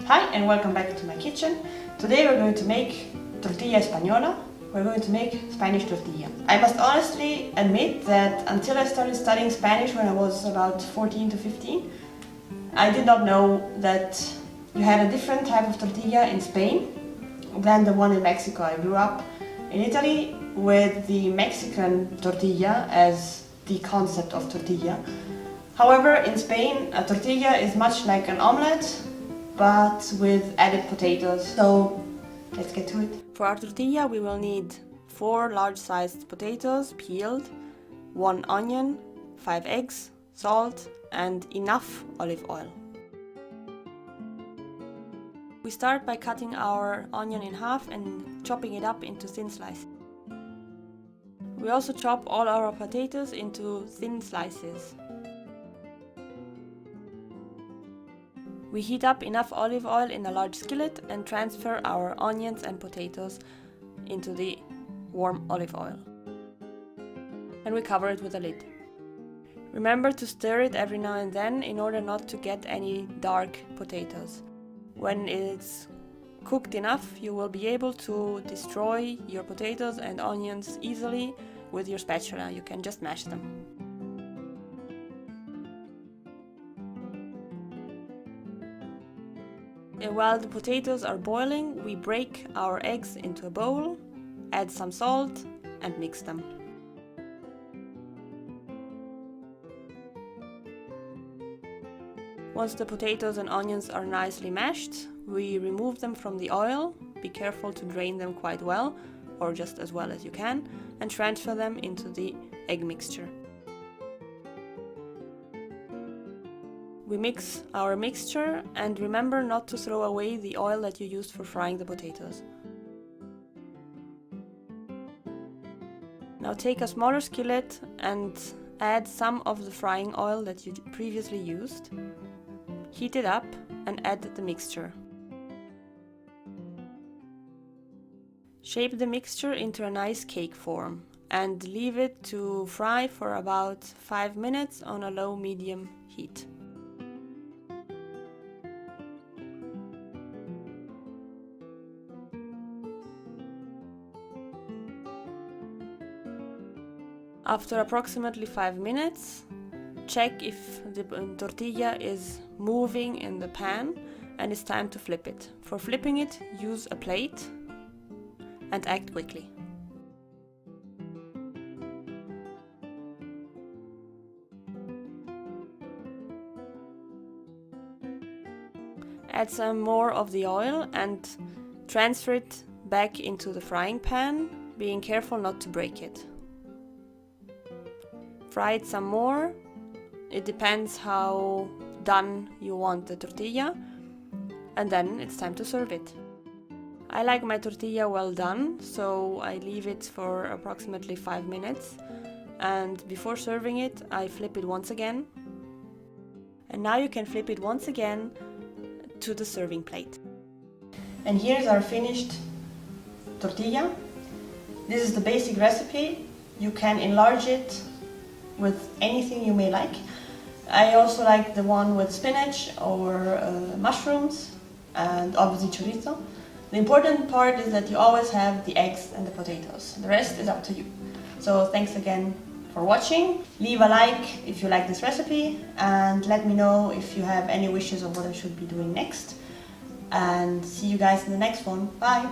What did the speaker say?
Hi and welcome back to my kitchen. Today we're going to make tortilla española. We're going to make Spanish tortilla. I must honestly admit that until I started studying Spanish when I was about 14 to 15, I did not know that you had a different type of tortilla in Spain than the one in Mexico. I grew up in Italy with the Mexican tortilla as the concept of tortilla. However, in Spain, a tortilla is much like an omelette, but with added potatoes. So let's get to it. For our tortilla, we will need 4 large-sized potatoes peeled, 1 onion, 5 eggs, salt, and enough olive oil. We start by cutting our onion in half and chopping it up into thin slices. We also chop all our potatoes into thin slices. We heat up enough olive oil in a large skillet and transfer our onions and potatoes into the warm olive oil. And we cover it with a lid. Remember to stir it every now and then in order not to get any dark potatoes. When it's cooked enough, you will be able to destroy your potatoes and onions easily with your spatula. You can just mash them. And while the potatoes are boiling, we break our eggs into a bowl, add some salt and mix them. Once the potatoes and onions are nicely mashed, we remove them from the oil. Be careful to drain them quite well, or just as well as you can, and transfer them into the egg mixture. We mix our mixture and remember not to throw away the oil that you used for frying the potatoes. Now take a smaller skillet and add some of the frying oil that you previously used. Heat it up and add the mixture. Shape the mixture into a nice cake form and leave it to fry for about 5 minutes on a low-medium heat. After approximately 5 minutes, check if the tortilla is moving in the pan and it's time to flip it. For flipping it, use a plate and act quickly. Add some more of the oil and transfer it back into the frying pan, being careful not to break it. Fry it some more. It depends how done you want the tortilla, and then it's time to serve it. I like my tortilla well done, so I leave it for approximately 5 minutes, and before serving it I flip it once again. And now you can flip it once again to the serving plate. And here's our finished tortilla. This is the basic recipe. You can enlarge it with anything you may like. I also like the one with spinach or mushrooms and obviously chorizo. The important part is that you always have the eggs and the potatoes. The rest is up to you. So thanks again for watching. Leave a like if you like this recipe and let me know if you have any wishes of what I should be doing next. And see you guys in the next one. Bye!